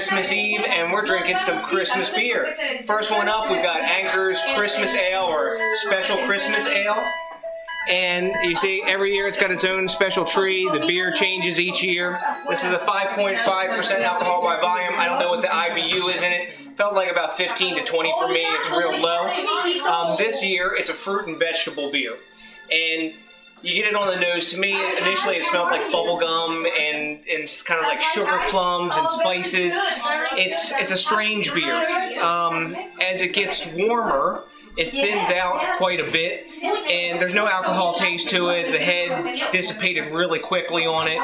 Christmas Eve, and we're drinking some Christmas beer. First one up, we've got Anchor's Christmas Ale, or Special Christmas Ale. And you see, every year it's got its own special tree. The beer changes each year. This is a 5.5% alcohol by volume. I don't know what the IBU is in it. Felt like about 15 to 20 for me. It's real low. This year, it's a fruit and vegetable beer. And you get it on the nose. To me, initially it smelled like bubble gum and kind of like sugar plums and spices. It's a strange beer. As it gets warmer, it thins out quite a bit, and there's no alcohol taste to it. The head dissipated really quickly on it.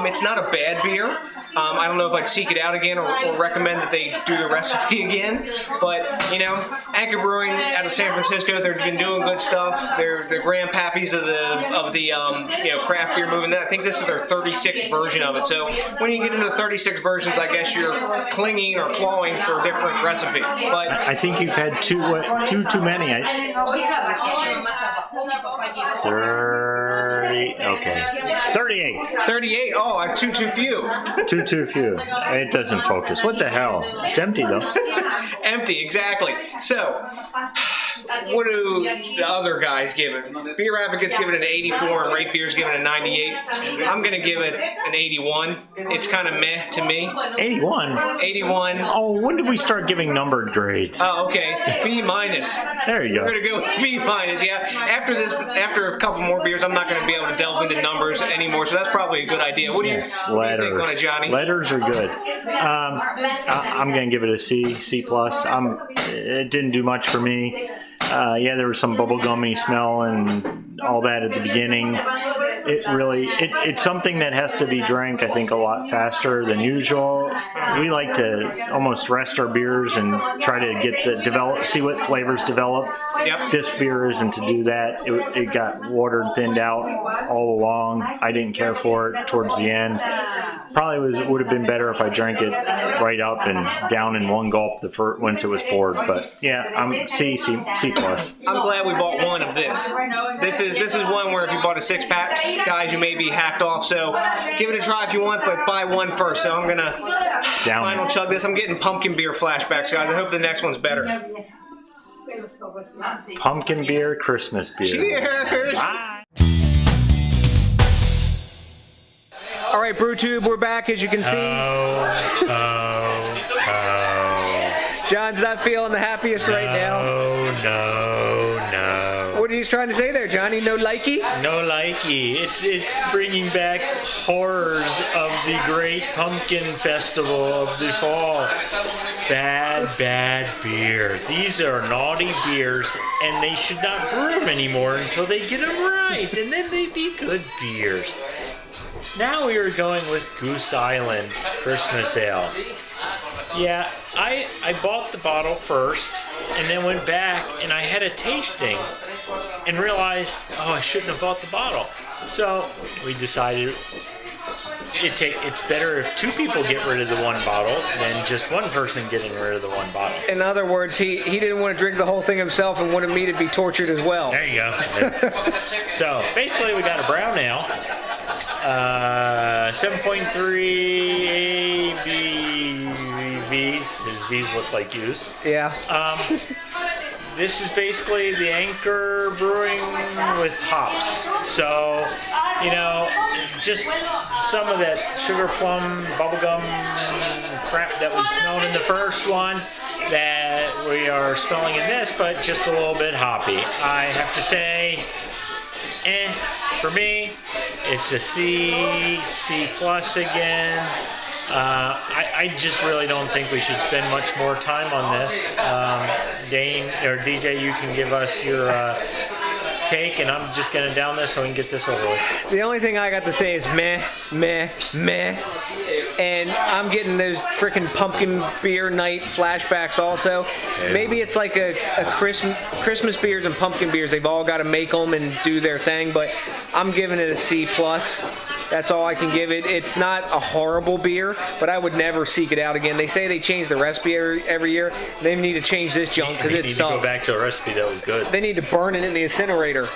It's not a bad beer. I don't know if I'd seek it out again or recommend that they do the recipe again. But, you know, Anchor Brewing out of San Francisco, they've been doing good stuff. They're the grandpappies of the you know, craft beer movement. I think this is their 36th version of it. So when you get into the 36 versions, I guess you're clinging or clawing for a different recipe. But I think you've had too many. 38. 38. Oh, that's too few. Too few. It doesn't focus. What the hell? It's empty though. Empty, exactly. So, what do the other guys give it? Beer Advocates give it an 84, and Rate Beer's give it a 98. I'm gonna give it an 81. It's kind of meh to me. 81. 81. Oh, when did we start giving numbered grades? Oh, okay. B minus. There you go. We're gonna go with B minus. Yeah. After a couple more beers, I'm not gonna be able to delve into numbers anymore. So that's probably a good idea. What do you think on it, Johnny? Letters are good. I'm gonna give it a C plus. It didn't do much for me. Yeah, there was some bubblegummy smell and all that at the beginning. It's something that has to be drank, I think, a lot faster than usual. We like to almost rest our beers and try to see what flavors develop. Yep. This beer isn't to do that. It got watered, thinned out all along. I didn't care for it towards the end. Probably would have been better if I drank it right up and down in one gulp once it was poured. But yeah, I'm C plus. I'm glad we bought one of this. This is one where if you bought a 6-pack, guys, you may be hacked off. So give it a try if you want, but buy one first. So I'm gonna final chug this. I'm getting pumpkin beer flashbacks, guys. I hope the next one's better. Pumpkin beer, Christmas beer. Cheers! Bye. All right, BrewTube, we're back, as you can see. John's not feeling the happiest right now. No. What are you trying to say there, Johnny? No likey? No likey. It's bringing back horrors of the great pumpkin festival of the fall. Bad beer. These are naughty beers, and they should not brew them anymore until they get them right, and then they'd be good beers. Now we are going with Goose Island Christmas Ale. Yeah, I bought the bottle first and then went back and I had a tasting and realized, oh, I shouldn't have bought the bottle. So we decided it's better if two people get rid of the one bottle than just one person getting rid of the one bottle. In other words, he didn't want to drink the whole thing himself and wanted me to be tortured as well. There you go. So basically we got a brown ale, 7.3 ABVs. His V's look like U's. Yeah. This is basically the Anchor Brewing with hops. So, you know, just some of that sugar plum, bubblegum crap that we smelled in the first one that we are smelling in this, but just a little bit hoppy. I have to say, for me, it's a C plus again. I just really don't think we should spend much more time on this. Dane or DJ, you can give us your take, and I'm just gonna down this so we can get this over with. The only thing I got to say is meh, and I'm getting those freaking pumpkin beer night flashbacks also. Yeah. Maybe it's like a Christmas beers and pumpkin beers. They've all got to make them and do their thing, but I'm giving it a C plus. That's all I can give it. It's not a horrible beer, but I would never seek it out again. They say they change the recipe every year. They need to change this junk because it Need sucks. to go back to a recipe that was good. They need to burn it in the incinerator.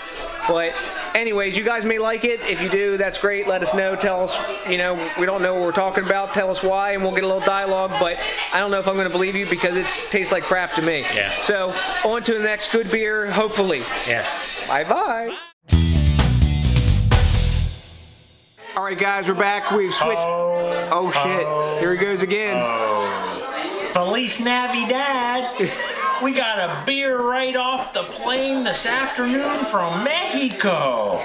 But anyways, you guys may like it. If you do, that's great. Let us know. Tell us, we don't know what we're talking about. Tell us why, and we'll get a little dialogue. But I don't know if I'm going to believe you because it tastes like crap to me. Yeah. So on to the next good beer, hopefully. Yes. Bye-bye. All right, guys, we're back. We've switched. Oh, shit. Here he goes again. Feliz Navidad. We got a beer right off the plane this afternoon from Mexico.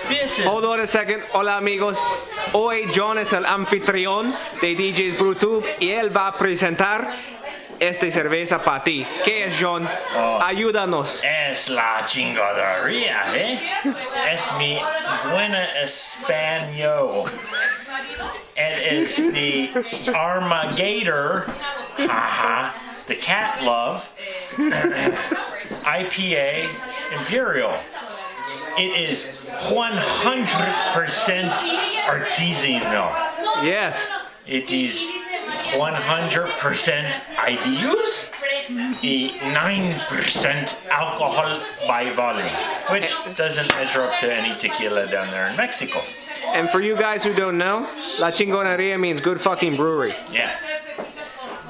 This is... Hold on a second. Hola, amigos. Hoy John es el anfitrión de DJs BrewTube y él va a presentar esta cerveza para ti. ¿Qué es, John? Ayúdanos. Es la chingadería, Es mi buena español. It is the Armagator, the Cat Love IPA Imperial. It is 100% artisanal. Yes. It is 100% IBUs and 9% alcohol by volume, which doesn't measure up to any tequila down there in Mexico. And for you guys who don't know, La Chingoneria means good fucking brewery. Yeah.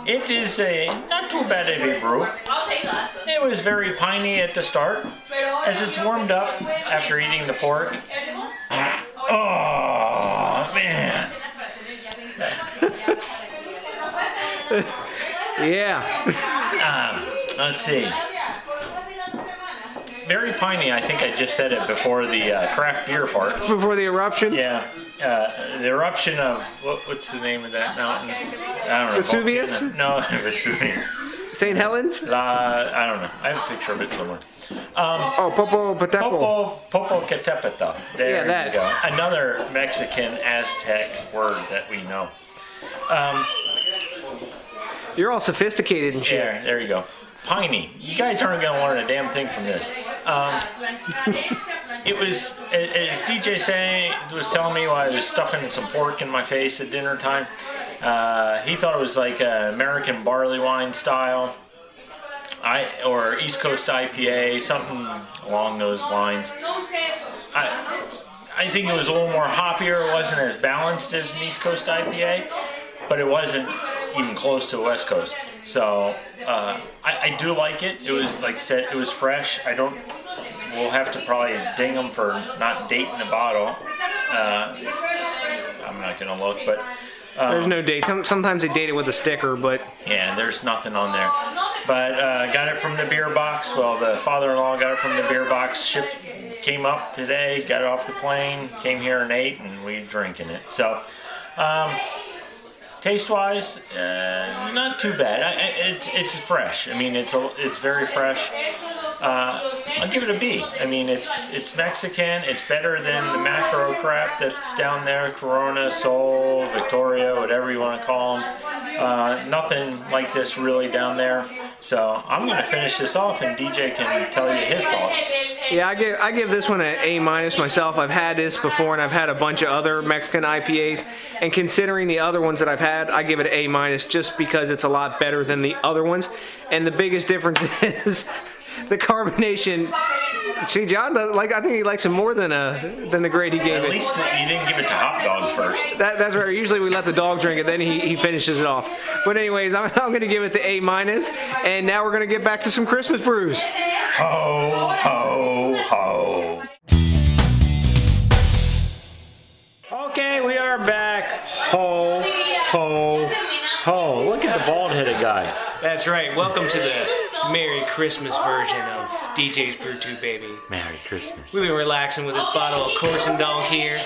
It is a not too bad of a brew. It was very piney at the start. As it's warmed up after eating the pork. Oh, man. Yeah. Let's see. Very piney. I think I just said it before the craft beer farts. Before the eruption? Yeah. The eruption of, what's the name of that mountain? I don't know. Vesuvius? No, Vesuvius. St. Helens? I don't know. I have a picture of it somewhere. Popocatépetl. Popocatépetl. There Yeah, that. you go. Another Mexican Aztec word that we know. You're all sophisticated and shit. There you go. Piney. You guys aren't going to learn a damn thing from this. It was, as DJ was telling me while I was stuffing some pork in my face at dinner time, he thought it was like American barley wine style, or East Coast IPA, something along those lines. I think it was a little more hoppier. It wasn't as balanced as an East Coast IPA, but it wasn't even close to West Coast. So I do like it. It was, like I said, it was fresh. We'll have to probably ding them for not dating the bottle. I'm not going to look, but... There's no date. Sometimes they date it with a sticker, but... Yeah, there's nothing on there. But got it from the beer box. Well, the father-in-law got it from the beer box. Came up today, got it off the plane, came here and ate, and we're drinking it. So... taste-wise, not too bad. It's fresh. I mean, it's very fresh. I'll give it a B. I mean, it's Mexican. It's better than the macro crap that's down there. Corona, Sol, Victoria, whatever you want to call them. Nothing like this really down there. So I'm going to finish this off, and DJ can tell you his thoughts. Yeah, I give this one an A- myself. I've had this before, and I've had a bunch of other Mexican IPAs, and considering the other ones that I've had, I give it an A- just because it's a lot better than the other ones. And the biggest difference is the carbonation. See, John, I think he likes it more than the grade he gave it. At least you didn't give it to Hot Dog first. That's right. Usually we let the dog drink it, then he finishes it off. But anyways, I'm going to give it the A-, and now we're going to get back to some Christmas brews. Ho, ho, ho. Okay, we are back. Ho, ho, ho. Look at the bald-headed guy. That's right. Welcome to the Merry Christmas version of DJs BrewTube, baby. Merry Christmas. We've been relaxing with this bottle of Corson Donk here,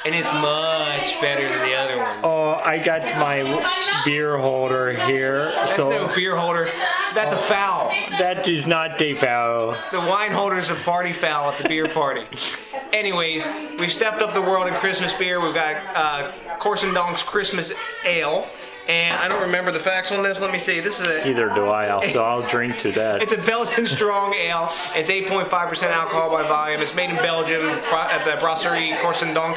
and it's much better than the other ones. Oh, I got my beer holder here. That's no beer holder. That's a foul. That is not a foul. The wine holder's a party foul at the beer party. Anyways, we've stepped up the world in Christmas beer. We've got Corson Donk's Christmas Ale. And I don't remember the facts on this. Let me see. This is Either do I. So I'll drink to that. It's a Belgian strong ale. It's 8.5% alcohol by volume. It's made in Belgium at the Brasserie Corson Donk.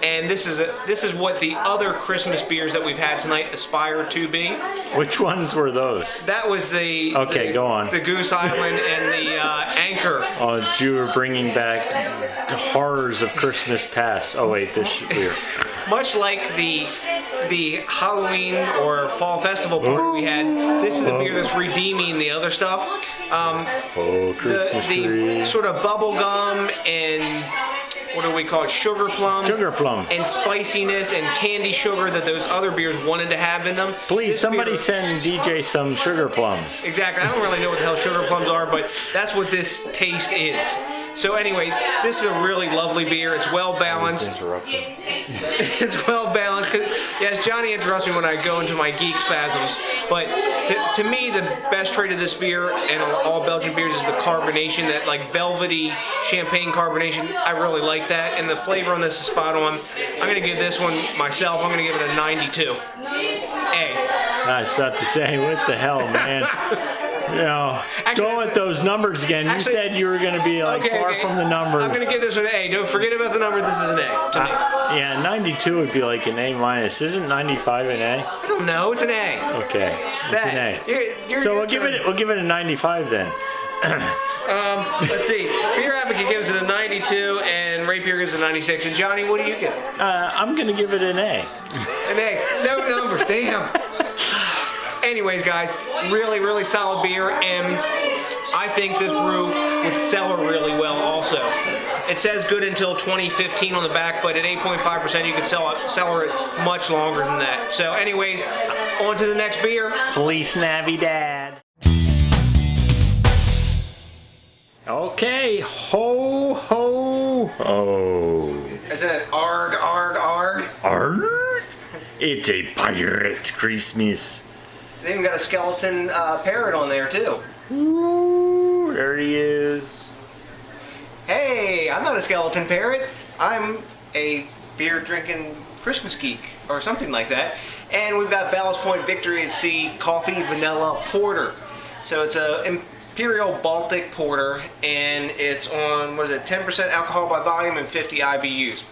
And this is what the other Christmas beers that we've had tonight aspire to be. Which ones were those? That was the go on. The Goose Island and the Anchor. Oh, you were bringing back horrors of Christmas past. Oh wait, this beer. Much like the Halloween or Fall Festival party we had, this is a beer that's redeeming the other stuff. The sort of bubble gum and what do we call it? Sugar plums. Sugar plum. And spiciness and candy sugar that those other beers wanted to have in them. Please, somebody send DJ some sugar plums. Exactly. I don't really know what the hell sugar plums are, but that's what this taste is. So anyway, this is a really lovely beer. It's well balanced. It's well balanced. Yes, Johnny interrupts me when I go into my geek spasms. But to me, the best trait of this beer and all Belgian beers is the carbonation, that like velvety champagne carbonation. I really like that, and the flavor on this is spot on. I'm gonna give this one myself. I'm gonna give it a 92. I was about to say, what the hell, man? You know, Actually, go with those numbers again. You said you were going to be like far from the numbers. I'm going to give this an A. Don't forget about the number. This is an A to me. Yeah, 92 would be like an A minus. Isn't 95 an A? I don't know. It's an A. Okay, it's an A. So we'll give it a 95 then. Let's see. Beer Advocate gives it a 92, and Rapier gives it a 96. And Johnny, what do you give? I'm going to give it an A. An A. No numbers. Damn. Anyways, guys, really, really solid beer, and I think this brew would cellar really well also. It says good until 2015 on the back, but at 8.5% you can cellar it much longer than that. So anyways, on to the next beer. Feliz Navidad. Okay, ho, ho, ho. Isn't it arg, arg, arg? Arg? It's a pirate Christmas. They even got a skeleton parrot on there, too. Ooh, there he is. Hey, I'm not a skeleton parrot. I'm a beer-drinking Christmas geek, or something like that. And we've got Ballast Point Victory at Sea Coffee Vanilla Porter. So it's a Imperial Baltic Porter, and it's on, 10% alcohol by volume and 50 IBUs.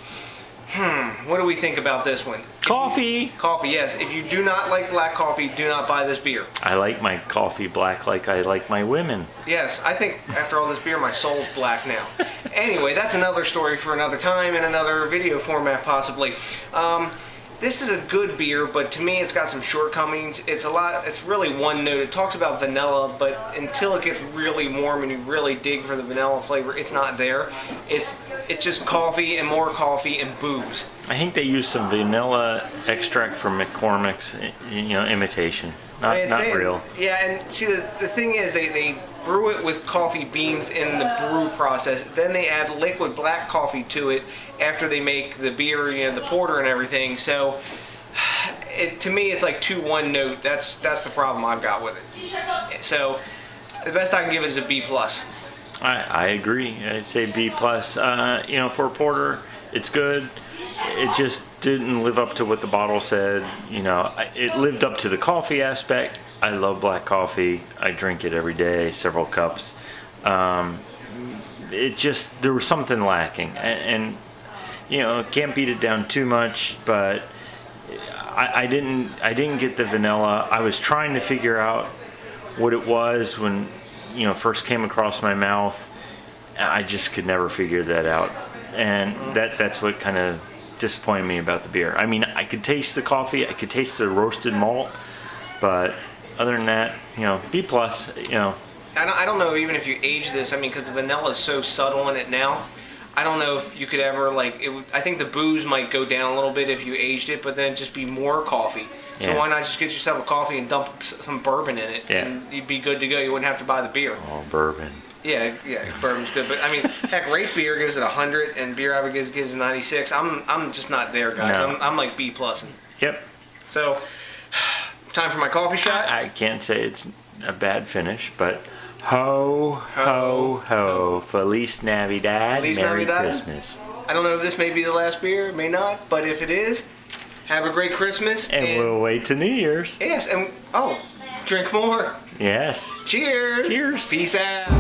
What do we think about this one? Coffee. Coffee, yes. If you do not like black coffee, do not buy this beer. I like my coffee black like I like my women. Yes, I think after all this beer, my soul's black now. Anyway, that's another story for another time in another video format, possibly. This is a good beer, but to me it's got some shortcomings. It's really one note. It talks about vanilla, but until it gets really warm and you really dig for the vanilla flavor, it's not there. It's just coffee and more coffee and booze. I think they use some vanilla extract from McCormick's, imitation. Not real. Yeah, and see, the thing is, they brew it with coffee beans in the brew process. Then they add liquid black coffee to it after they make the beer, the porter and everything. So, to me, it's like one note. That's the problem I've got with it. So, the best I can give it is a B+. I agree. I'd say B+. For a porter, it's good. It just didn't live up to what the bottle said. It lived up to the coffee aspect. I love black coffee. I drink it every day, several cups. There was something lacking, and can't beat it down too much. But I didn't get the vanilla. I was trying to figure out what it was when first came across my mouth. I just could never figure that out, and that's what kind of disappointed me about the beer. I mean, I could taste the coffee, I could taste the roasted malt, but other than that, B+, I don't know even if you age this, because the vanilla is so subtle in it now. I don't know if you could ever, I think the booze might go down a little bit if you aged it, but then just be more coffee. So why not just get yourself a coffee and dump some bourbon in it, and you'd be good to go. You wouldn't have to buy the beer. Oh, bourbon. Yeah, bourbon's good, but heck, Rate Beer gives it 100, and Beer Advocate gives it 96. I'm just not there, guys. No. I'm like B+. Yep. So, time for my coffee shot. I can't say it's a bad finish, but ho, ho, ho, Feliz Navidad, Merry Christmas. I don't know if this may be the last beer, it may not, but if it is, have a great Christmas. And we'll wait to New Year's. Yes, and drink more. Yes. Cheers. Cheers. Peace out.